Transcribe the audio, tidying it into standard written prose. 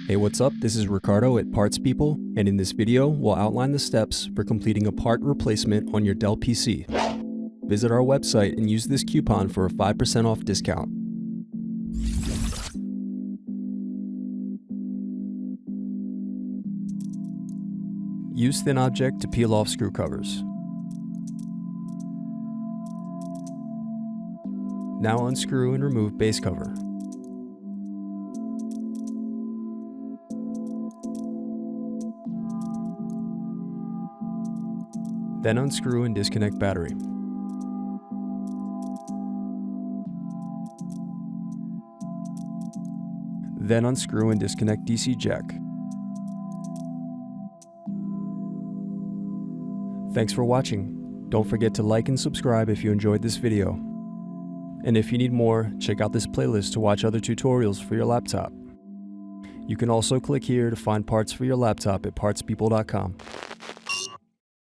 Hey, what's up? This is Ricardo at Parts People, and in this video, we'll outline the steps for completing a part replacement on your Dell PC. Visit our website and use this coupon for a 5% off discount. Use thin object to peel off screw covers. Now unscrew and remove base cover. Then unscrew and disconnect battery. Then unscrew and disconnect DC jack. Thanks for watching. Don't forget to like and subscribe if you enjoyed this video. And if you need more, check out this playlist to watch other tutorials for your laptop. You can also click here to find parts for your laptop at partspeople.com.